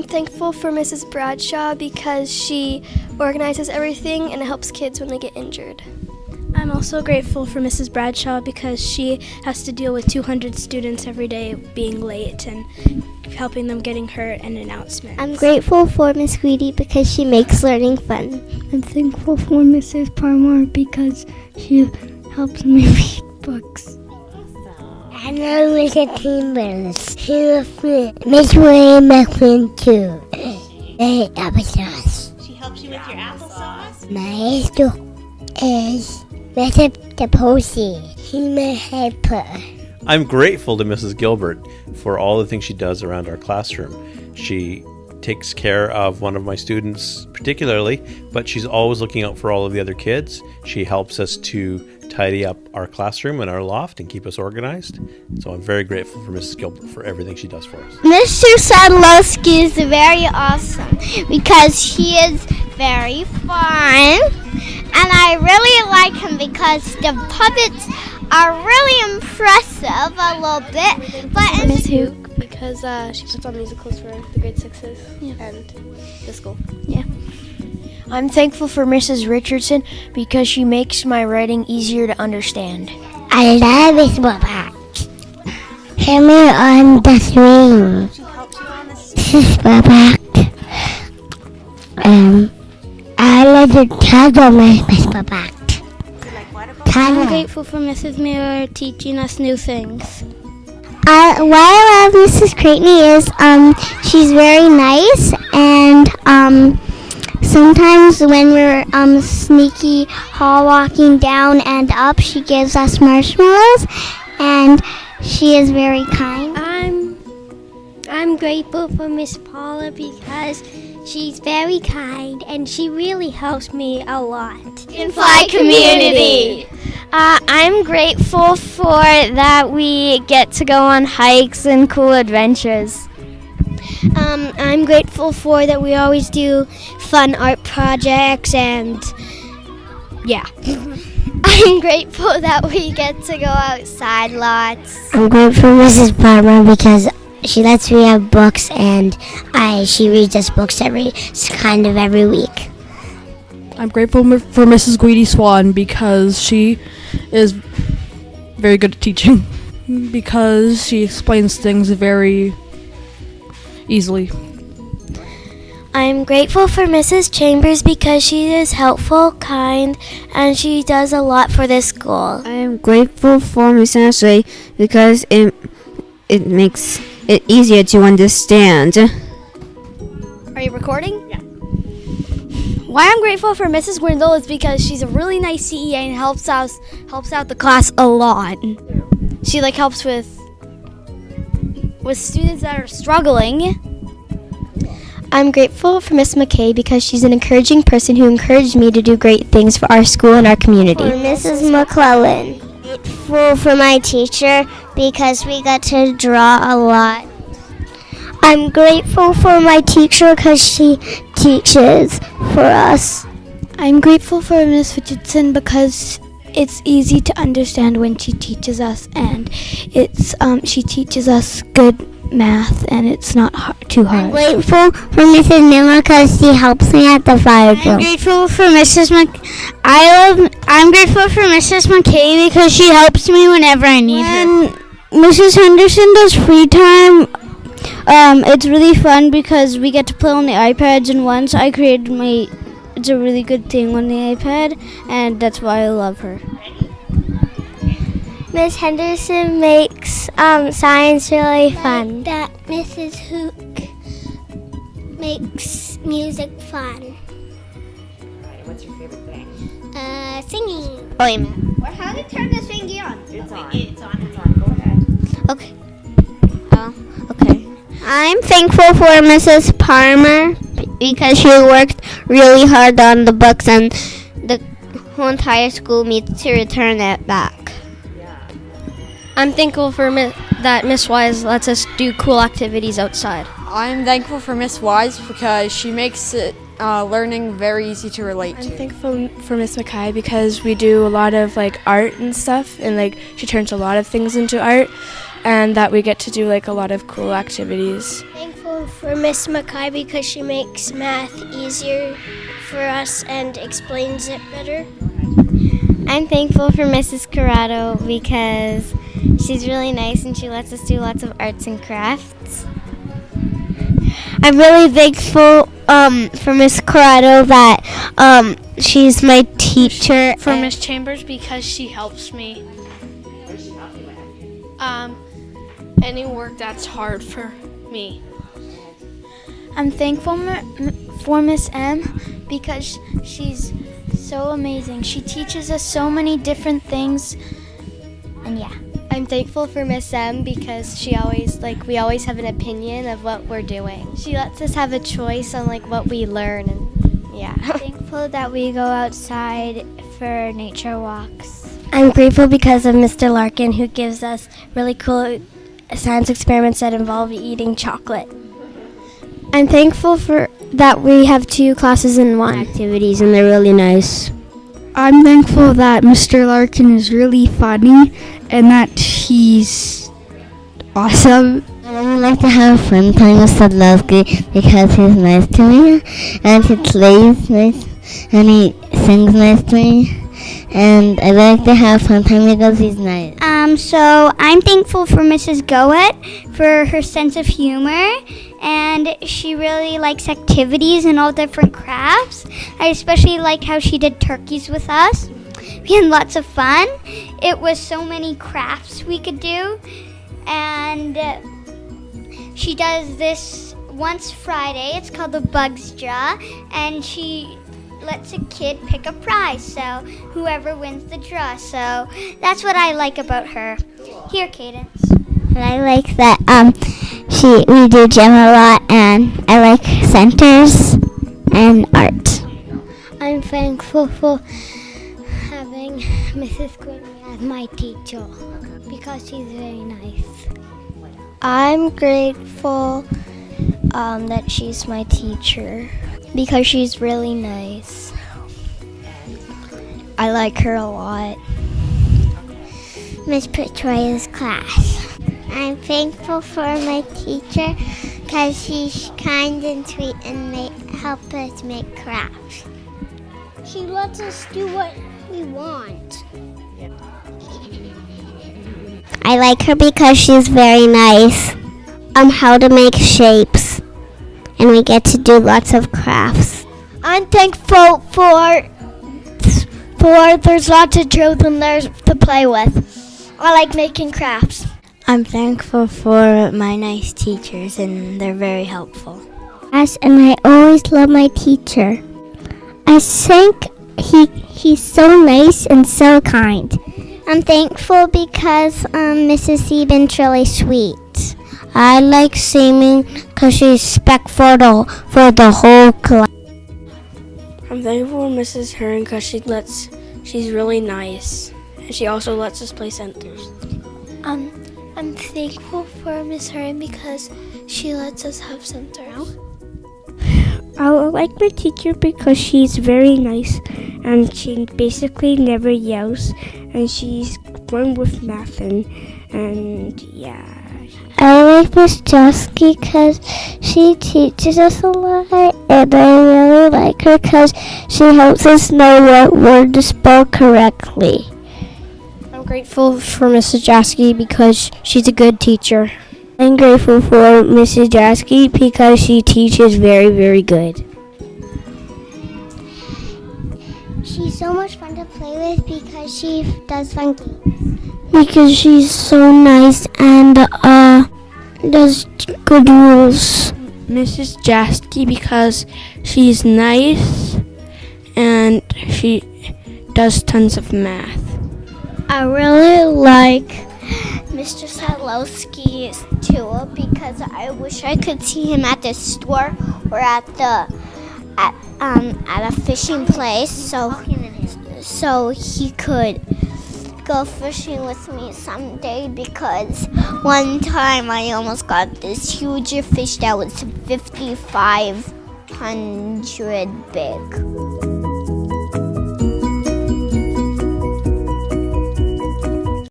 thankful for Mrs. Bradshaw because she organizes everything and helps kids when they get injured. I'm also grateful for Mrs. Bradshaw because she has to deal with 200 students every day being late and helping them getting hurt and announcements. I'm grateful for Miss Greedy because she makes learning fun. I'm thankful for Mrs. Parmar because she helps me read books. I know Mrs. Timbers. She loves me. Miss William McQueen too. They applesauce. She helps you with your applesauce? Maestro is Mrs. Deposey. She's my helper. I'm grateful to Mrs. Gilbert for all the things she does around our classroom. She takes care of one of my students particularly, but she's always looking out for all of the other kids. She helps us to tidy up our classroom and our loft and keep us organized. So I'm very grateful for Mrs. Gilbert for everything she does for us. Mr. Sadlowski is very awesome because he is very fun, and I really like him because the puppets are really impressive a little bit. But Miss Hook because she puts on musicals for the grade 6s and the school. yeah. I'm thankful for Mrs. Richardson because she makes my writing easier to understand. I love Miss Bobak. Hit me on the swing. She helps you on the Mrs. Bobak. I love the title, Miss Bobak. I'm grateful for Mrs. Miller teaching us new things. Why I love Mrs. Cratney is she's very nice, and sometimes when we're sneaky hall walking down and up, she gives us marshmallows, and she is very kind. I'm grateful for Miss Paula because she's very kind and she really helps me a lot. Fly community. I'm grateful for that we get to go on hikes and cool adventures. I'm grateful for that we always do fun art projects and yeah. I'm grateful that we get to go outside lots. I'm grateful for Mrs. Palmer because she lets me have books, and she reads us books every week. I'm grateful for Mrs. Greedy Swan because she is very good at teaching because she explains things very easily. I'm grateful for Mrs. Chambers because she is helpful, kind, and she does a lot for this school. I am grateful for Miss Ashley because it makes it easier to understand. Are you recording? Yeah. Why I'm grateful for Mrs. Grindle is because she's a really nice CEA and helps out the class a lot. She helps with students that are struggling. I'm grateful for Miss McKay because she's an encouraging person who encouraged me to do great things for our school and our community. For Mrs. McClellan. Grateful for my teacher because we got to draw a lot. I'm grateful for my teacher because she teaches for us. I'm grateful for Miss Richardson because it's easy to understand when she teaches us, and she teaches us good math, and it's not too hard. I'm grateful for Mrs. Miller because she helps me at the fire drill. I'm grateful for Mrs. I'm grateful for Mrs. McKay because she helps me whenever I need her. Mrs. Henderson does free time. It's really fun because we get to play on the iPads, and once I created it's a really good thing on the iPad, and that's why I love her. Miss Henderson makes science really fun. That Mrs. Hook makes music fun. Alright, what's your favorite thing? Singing. Wait a minute. Well, how to turn this thingy on? It's on. Go ahead. Okay. Okay. I'm thankful for Mrs. Palmer because she worked really hard on the books, and the whole entire school meets to return it back. I'm thankful for that Miss Wise lets us do cool activities outside. I'm thankful for Miss Wise because she makes learning very easy to relate to. I'm thankful for Miss Mackay because we do a lot of art and stuff, and she turns a lot of things into art, and that we get to do a lot of cool activities. Thankful thankful for Miss Mackay because she makes math easier for us and explains it better. I'm thankful for Mrs. Corrado because she's really nice and she lets us do lots of arts and crafts. I'm really thankful for Miss Corrado that she's my teacher. For Miss Chambers because she helps me. What does she help you with? Any work that's hard for me. I'm thankful for Miss M because she's so amazing. She teaches us so many different things. And yeah. I'm thankful for Miss M because we always have an opinion of what we're doing. She lets us have a choice on what we learn and yeah. I'm thankful that we go outside for nature walks. I'm grateful because of Mr. Larkin who gives us really cool science experiments that involve eating chocolate. I'm thankful for that we have 2 classes in 1. Activities, and they're really nice. I'm thankful that Mr. Larkin is really funny and that he's awesome. I would like to have a fun time with Sadlowski because he's nice to me, and he plays nice, and he sings nice to me, and I like to have a fun time because he's nice. So I'm thankful for Mrs. Goet for her sense of humor, and she really likes activities and all different crafts. I especially like how she did turkeys with us. We had lots of fun. It was so many crafts we could do, and she does this once Friday. It's called the Bugs Draw, and she lets a kid pick a prize, so whoever wins the draw. So that's what I like about her. Here, Cadence. And I like that we do gym a lot, and I like centers and art. I'm thankful for having Mrs. Quinn as my teacher because she's very nice. I'm grateful that she's my teacher because she's really nice. I like her a lot. Miss Petroia's class. I'm thankful for my teacher because she's kind and sweet and help us make crafts. She lets us do what we want. I like her because she's very nice. How to make shapes, and we get to do lots of crafts. I'm thankful for there's lots of children there to play with. I like making crafts. I'm thankful for my nice teachers, and they're very helpful. Yes, and I always love my teacher. I think he's so nice and so kind. I'm thankful because Mrs. Siebent's really sweet. I like Seaman because she's respectful for the whole class. I'm thankful for Mrs. Hearn because she's really nice. And she also lets us play centers. I'm thankful for Miss Hearn because she lets us have centers. I like my teacher because she's very nice and she basically never yells and she's fun with math and yeah. I like Miss Josky because she teaches us a lot and I really like her because she helps us know what word to spell correctly. I'm grateful for Mrs. Josky because she's a good teacher. I'm grateful for Mrs. Josky because she teaches very, very good. She's so much fun to play with because she does fun games. Because she's so nice and does good rules. Mrs. Jasky because she's nice and she does tons of math. I really like Mr. Sadlowski's too because I wish I could see him at the store or at a fishing place so he could go fishing with me someday because one time I almost got this huge fish that was 5,500 big.